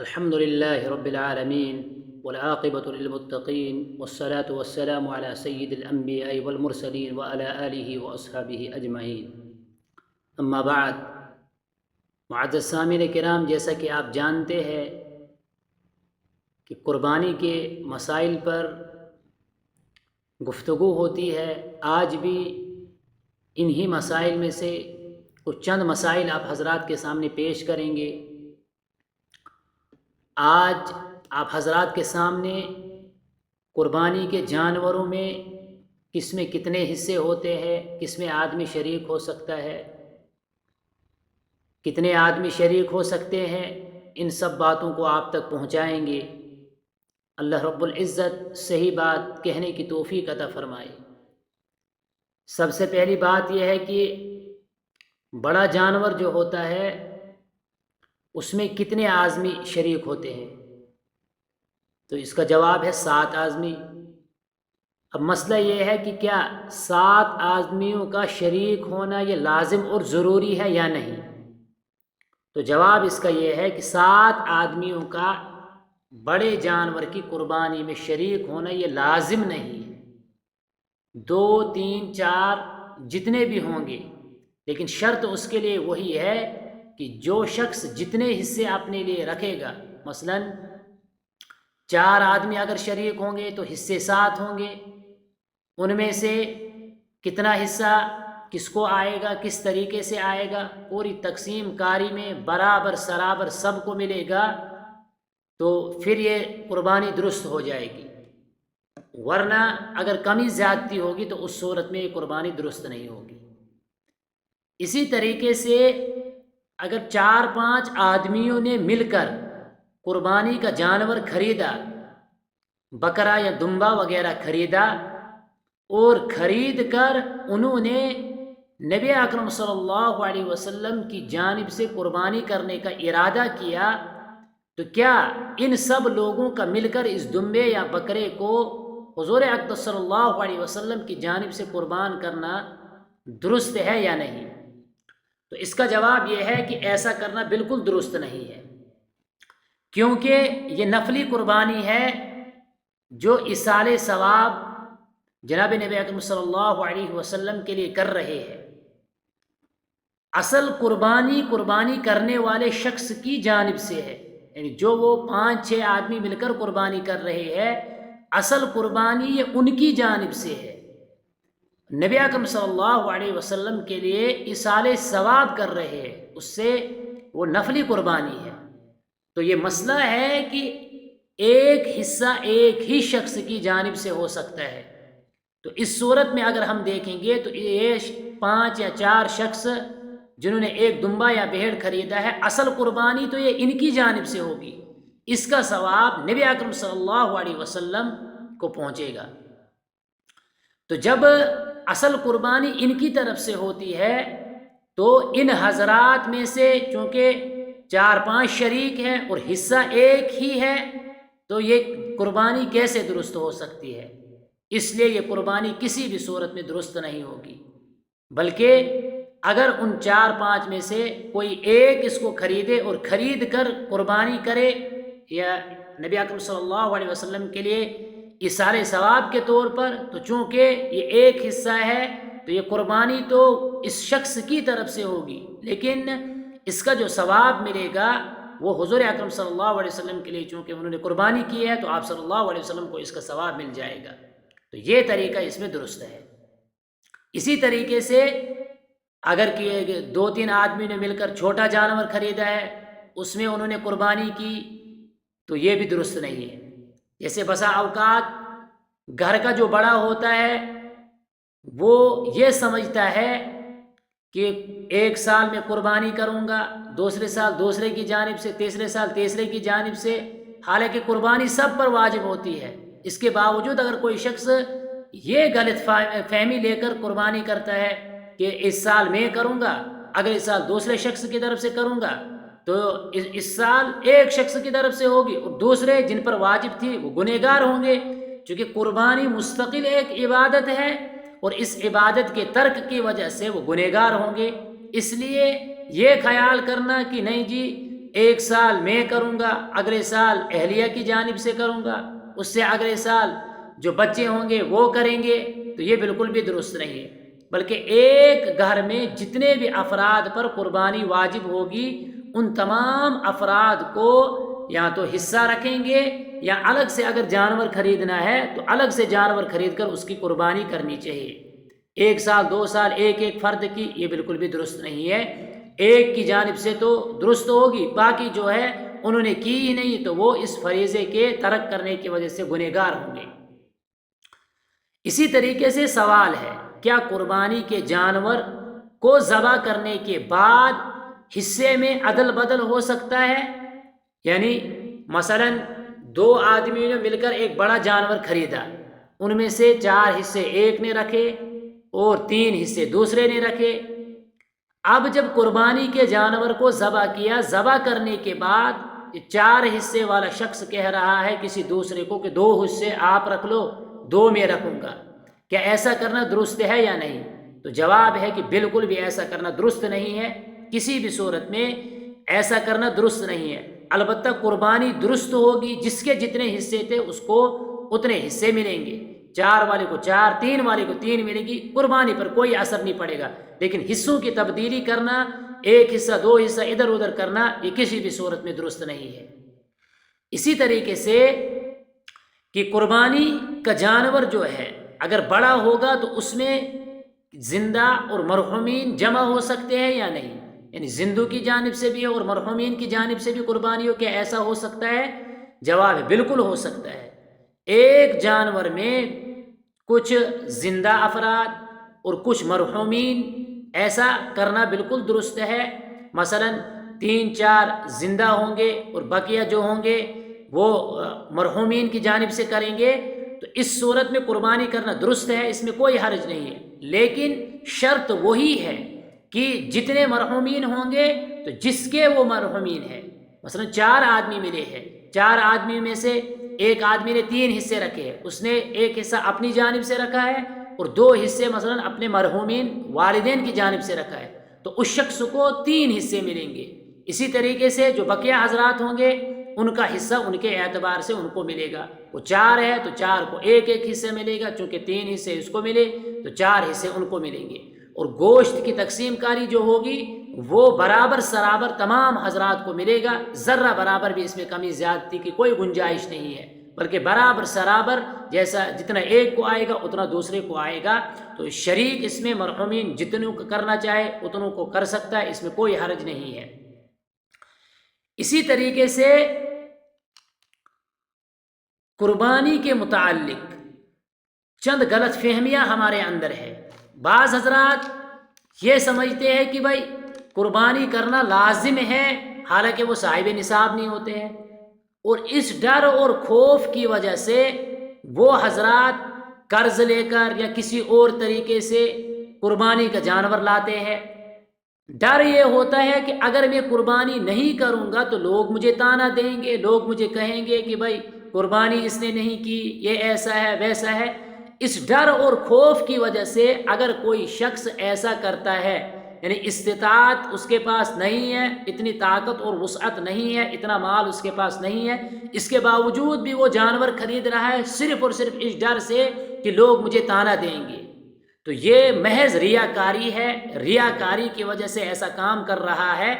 الحمد لله رب العالمين والعاقبة للمتقين والصلاة والسلام على سيد الأنبياء والمرسلين وعلى آله وأصحابه أجمعين اما بعد۔ معزز سامعین کرام، جیسا کہ آپ جانتے ہیں کہ قربانی کے مسائل پر گفتگو ہوتی ہے، آج بھی انہی مسائل میں سے کچھ چند مسائل آپ حضرات کے سامنے پیش کریں گے۔ آج آپ حضرات کے سامنے قربانی کے جانوروں میں کس میں کتنے حصے ہوتے ہیں، کس میں آدمی شریک ہو سکتا ہے، کتنے آدمی شریک ہو سکتے ہیں، ان سب باتوں کو آپ تک پہنچائیں گے۔ اللہ رب العزت صحیح بات کہنے کی توفیق عطا فرمائے۔ سب سے پہلی بات یہ ہے کہ بڑا جانور جو ہوتا ہے اس میں کتنے آدمی شریک ہوتے ہیں، تو اس کا جواب ہے 7 آدمی۔ اب مسئلہ یہ ہے کہ کیا 7 آدمیوں کا شریک ہونا یہ لازم اور ضروری ہے یا نہیں؟ تو جواب اس کا یہ ہے کہ 7 آدمیوں کا بڑے جانور کی قربانی میں شریک ہونا یہ لازم نہیں ہے۔ 2 3 4 جتنے بھی ہوں گے، لیکن شرط اس کے لیے وہی ہے کہ جو شخص جتنے حصے اپنے لیے رکھے گا، مثلا 4 آدمی اگر شریک ہوں گے تو حصے 7 ہوں گے، ان میں سے کتنا حصہ کس کو آئے گا، کس طریقے سے آئے گا، پوری تقسیم کاری میں برابر سرابر سب کو ملے گا، تو پھر یہ قربانی درست ہو جائے گی۔ ورنہ اگر کمی زیادتی ہوگی تو اس صورت میں یہ قربانی درست نہیں ہوگی۔ اسی طریقے سے اگر 4 5 آدمیوں نے مل کر قربانی کا جانور خریدا، بکرا یا دمبا وغیرہ خریدا، اور خرید کر انہوں نے نبی اکرم صلی اللہ علیہ وسلم کی جانب سے قربانی کرنے کا ارادہ کیا، تو کیا ان سب لوگوں کا مل کر اس دمبے یا بکرے کو حضور اقدس صلی اللہ علیہ وسلم کی جانب سے قربان کرنا درست ہے یا نہیں؟ تو اس کا جواب یہ ہے کہ ایسا کرنا بالکل درست نہیں ہے، کیونکہ یہ نفلی قربانی ہے جو ایصال ثواب جناب نبی اکرم صلی اللہ علیہ وسلم کے لیے کر رہے ہیں۔ اصل قربانی کرنے والے شخص کی جانب سے ہے، یعنی جو وہ 5 6 آدمی مل کر قربانی کر رہے ہیں، اصل قربانی یہ ان کی جانب سے ہے۔ نبی اکرم صلی اللہ علیہ وسلم کے لیے ایصال ثواب کر رہے ہیں، اس سے وہ نفلی قربانی ہے۔ تو یہ مسئلہ ہے کہ ایک حصہ ایک ہی شخص کی جانب سے ہو سکتا ہے، تو اس صورت میں اگر ہم دیکھیں گے تو یہ 5 یا 4 شخص جنہوں نے ایک دمبا یا بھیڑ خریدا ہے، اصل قربانی تو یہ ان کی جانب سے ہوگی، اس کا ثواب نبی اکرم صلی اللہ علیہ وسلم کو پہنچے گا۔ تو جب اصل قربانی ان کی طرف سے ہوتی ہے تو ان حضرات میں سے چونکہ 4 5 شریک ہیں اور حصہ ایک ہی ہے، تو یہ قربانی کیسے درست ہو سکتی ہے؟ اس لیے یہ قربانی کسی بھی صورت میں درست نہیں ہوگی، بلکہ اگر ان 4 5 میں سے کوئی ایک اس کو خریدے اور خرید کر قربانی کرے یا نبی اکرم صلی اللہ علیہ وسلم کے لیے ایصال ثواب کے طور پر، تو چونکہ یہ ایک حصہ ہے تو یہ قربانی تو اس شخص کی طرف سے ہوگی، لیکن اس کا جو ثواب ملے گا وہ حضور اکرم صلی اللہ علیہ وسلم کے لیے چونکہ انہوں نے قربانی کی ہے تو آپ صلی اللہ علیہ وسلم کو اس کا ثواب مل جائے گا۔ تو یہ طریقہ اس میں درست ہے۔ اسی طریقے سے اگر 2 3 آدمی نے مل کر چھوٹا جانور خریدا ہے، اس میں انہوں نے قربانی کی، تو یہ بھی درست نہیں ہے۔ جیسے بسا اوقات گھر کا جو بڑا ہوتا ہے وہ یہ سمجھتا ہے کہ ایک سال میں قربانی کروں گا، دوسرے سال دوسرے کی جانب سے، تیسرے سال تیسرے کی جانب سے، حالانکہ قربانی سب پر واجب ہوتی ہے۔ اس کے باوجود اگر کوئی شخص یہ غلط فہمی لے کر قربانی کرتا ہے کہ اس سال میں کروں گا، اگلے سال دوسرے شخص کی طرف سے کروں گا، تو اس سال ایک شخص کی طرف سے ہوگی اور دوسرے جن پر واجب تھی وہ گنہگار ہوں گے، چونکہ قربانی مستقل ایک عبادت ہے اور اس عبادت کے ترک کی وجہ سے وہ گنہگار ہوں گے۔ اس لیے یہ خیال کرنا کہ نہیں جی ایک سال میں کروں گا، اگلے سال اہلیہ کی جانب سے کروں گا، اس سے اگلے سال جو بچے ہوں گے وہ کریں گے، تو یہ بالکل بھی درست نہیں ہے۔ بلکہ ایک گھر میں جتنے بھی افراد پر قربانی واجب ہوگی ان تمام افراد کو یا تو حصہ رکھیں گے یا الگ سے اگر جانور خریدنا ہے تو الگ سے جانور خرید کر اس کی قربانی کرنی چاہیے۔ ایک سال 2 سال ایک فرد کی، یہ بالکل بھی درست نہیں ہے۔ ایک کی جانب سے تو درست ہوگی، باقی جو ہے انہوں نے کی ہی نہیں تو وہ اس فریضے کے ترک کرنے کی وجہ سے گنہگار ہوں گے۔ اسی طریقے سے سوال ہے، کیا قربانی کے جانور کو ذبح کرنے کے بعد حصے میں عدل بدل ہو سکتا ہے؟ یعنی مثلا 2 آدمیوں نے مل کر ایک بڑا جانور خریدا، ان میں سے 4 حصے ایک نے رکھے اور 3 حصے دوسرے نے رکھے۔ اب جب قربانی کے جانور کو ذبح کیا، ذبح کرنے کے بعد 4 حصے والا شخص کہہ رہا ہے کسی دوسرے کو کہ 2 حصے آپ رکھ لو، 2 میں رکھوں گا، کیا ایسا کرنا درست ہے یا نہیں؟ تو جواب ہے کہ بالکل بھی ایسا کرنا درست نہیں ہے، کسی بھی صورت میں ایسا کرنا درست نہیں ہے۔ البتہ قربانی درست ہوگی، جس کے جتنے حصے تھے اس کو اتنے حصے ملیں گے، 4 والے کو 4، 3 والے کو 3 ملے گی، قربانی پر کوئی اثر نہیں پڑے گا۔ لیکن حصوں کی تبدیلی کرنا، ایک حصہ 2 حصہ ادھر ادھر کرنا، یہ کسی بھی صورت میں درست نہیں ہے۔ اسی طریقے سے کہ قربانی کا جانور جو ہے اگر بڑا ہوگا تو اس میں زندہ اور مرحومین جمع ہو سکتے ہیں یا نہیں؟ یعنی زندوں کی جانب سے بھی اور مرحومین کی جانب سے بھی قربانی ہو، کیا ایسا ہو سکتا ہے؟ جواب ہے بالکل ہو سکتا ہے۔ ایک جانور میں کچھ زندہ افراد اور کچھ مرحومین، ایسا کرنا بالکل درست ہے۔ مثلا 3-4 زندہ ہوں گے اور بقیہ جو ہوں گے وہ مرحومین کی جانب سے کریں گے، تو اس صورت میں قربانی کرنا درست ہے، اس میں کوئی حرج نہیں ہے۔ لیکن شرط وہی ہے کہ جتنے مرحومین ہوں گے تو جس کے وہ مرحومین ہے، مثلا 4 آدمی ملے ہیں، 4 آدمی میں سے ایک آدمی نے 3 حصے رکھے ہیں، اس نے ایک حصہ اپنی جانب سے رکھا ہے اور 2 حصے مثلا اپنے مرحومین والدین کی جانب سے رکھا ہے، تو اس شخص کو 3 حصے ملیں گے۔ اسی طریقے سے جو بقیہ حضرات ہوں گے ان کا حصہ ان کے اعتبار سے ان کو ملے گا۔ وہ 4 ہے تو 4 کو ایک حصہ ملے گا، چونکہ 3 حصے اس کو ملے تو 4 حصے ان کو ملیں گے۔ اور گوشت کی تقسیم کاری جو ہوگی وہ برابر سرابر تمام حضرات کو ملے گا، ذرہ برابر بھی اس میں کمی زیادتی کی کوئی گنجائش نہیں ہے، بلکہ برابر سرابر جیسا جتنا ایک کو آئے گا اتنا دوسرے کو آئے گا۔ تو شریک اس میں مرحومین جتنوں کو کرنا چاہے اتنوں کو کر سکتا ہے، اس میں کوئی حرج نہیں ہے۔ اسی طریقے سے قربانی کے متعلق چند غلط فہمیاں ہمارے اندر ہے۔ بعض حضرات یہ سمجھتے ہیں کہ بھائی قربانی کرنا لازم ہے، حالانکہ وہ صاحب نصاب نہیں ہوتے ہیں، اور اس ڈر اور خوف کی وجہ سے وہ حضرات قرض لے کر یا کسی اور طریقے سے قربانی کا جانور لاتے ہیں۔ ڈر یہ ہوتا ہے کہ اگر میں قربانی نہیں کروں گا تو لوگ مجھے طعنہ دیں گے، لوگ مجھے کہیں گے کہ بھائی قربانی اس نے نہیں کی، یہ ایسا ہے ویسا ہے۔ اس ڈر اور خوف کی وجہ سے اگر کوئی شخص ایسا کرتا ہے، یعنی استطاعت اس کے پاس نہیں ہے، اتنی طاقت اور وسعت نہیں ہے، اتنا مال اس کے پاس نہیں ہے، اس کے باوجود بھی وہ جانور خرید رہا ہے صرف اور صرف اس ڈر سے کہ لوگ مجھے طعنہ دیں گے، تو یہ محض ریاکاری ہے۔ ریاکاری کی وجہ سے ایسا کام کر رہا ہے،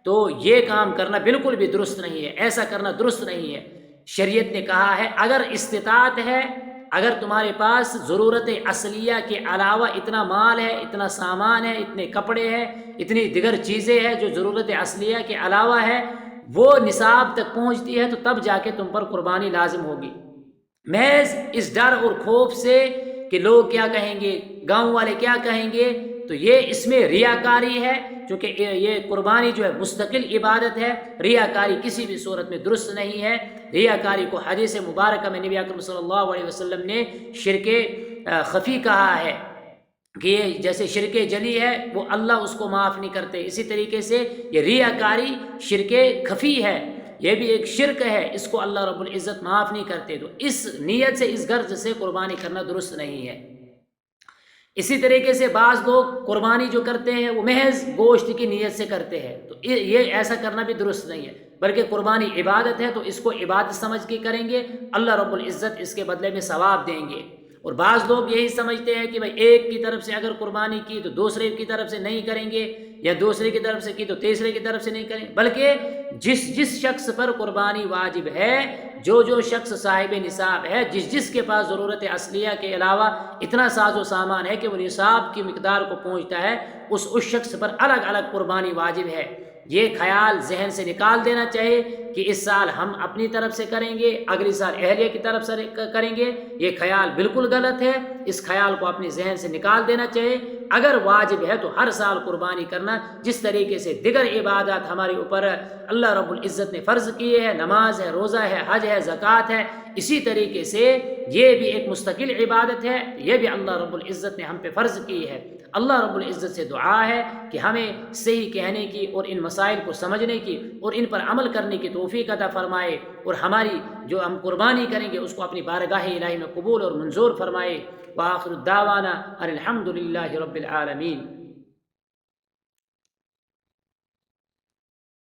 تو یہ کام کرنا بالکل بھی درست نہیں ہے، ایسا کرنا درست نہیں ہے۔ شریعت نے کہا ہے اگر استطاعت ہے، اگر تمہارے پاس ضرورت اصلیہ کے علاوہ اتنا مال ہے، اتنا سامان ہے، اتنے کپڑے ہیں، اتنی دیگر چیزیں ہیں جو ضرورت اصلیہ کے علاوہ ہے، وہ نصاب تک پہنچتی ہے، تو تب جا کے تم پر قربانی لازم ہوگی۔ محض اس ڈر اور خوف سے کہ لوگ کیا کہیں گے، گاؤں والے کیا کہیں گے، تو یہ اس میں ریاکاری ہے، چونکہ یہ قربانی جو ہے مستقل عبادت ہے، ریاکاری کسی بھی صورت میں درست نہیں ہے۔ ریاکاری کو حدیث مبارکہ میں نبی اکرم صلی اللہ علیہ وسلم نے شرک خفی کہا ہے کہ یہ جیسے شرک جلی ہے وہ اللہ اس کو معاف نہیں کرتے، اسی طریقے سے یہ ریاکاری شرک خفی ہے، یہ بھی ایک شرک ہے، اس کو اللہ رب العزت معاف نہیں کرتے۔ تو اس نیت سے، اس غرض سے قربانی کرنا درست نہیں ہے۔ اسی طریقے سے بعض لوگ قربانی جو کرتے ہیں وہ محض گوشت کی نیت سے کرتے ہیں، تو یہ ایسا کرنا بھی درست نہیں ہے، بلکہ قربانی عبادت ہے تو اس کو عبادت سمجھ کے کریں گے، اللہ رب العزت اس کے بدلے میں ثواب دیں گے۔ اور بعض لوگ یہی سمجھتے ہیں کہ بھائی ایک کی طرف سے اگر قربانی کی تو دوسرے کی طرف سے نہیں کریں گے، یا دوسرے کی طرف سے کی تو تیسرے کی طرف سے نہیں کریں، بلکہ جس شخص پر قربانی واجب ہے، جو شخص صاحب نصاب ہے، جس کے پاس ضرورت اصلیہ کے علاوہ اتنا ساز و سامان ہے کہ وہ نصاب کی مقدار کو پہنچتا ہے، اس شخص پر الگ الگ قربانی واجب ہے۔ یہ خیال ذہن سے نکال دینا چاہیے کہ اس سال ہم اپنی طرف سے کریں گے، اگلی سال اہلیہ کی طرف سے کریں گے، یہ خیال بالکل غلط ہے، اس خیال کو اپنے ذہن سے نکال دینا چاہیے۔ اگر واجب ہے تو ہر سال قربانی کرنا، جس طریقے سے دیگر عبادات ہمارے اوپر اللہ رب العزت نے فرض کیے ہیں، نماز ہے، روزہ ہے، حج ہے، زکوٰۃ ہے، اسی طریقے سے یہ بھی ایک مستقل عبادت ہے، یہ بھی اللہ رب العزت نے ہم پہ فرض کی ہے۔ اللہ رب العزت سے دعا ہے کہ ہمیں صحیح کہنے کی اور ان مسائل کو سمجھنے کی اور ان پر عمل کرنے کی توفیق عطا فرمائے، اور ہماری جو ہم قربانی کریں گے اس کو اپنی بارگاہ الہی میں قبول اور منظور فرمائے۔ وآخر الدعوانا ان الحمد للہ رب العالمین۔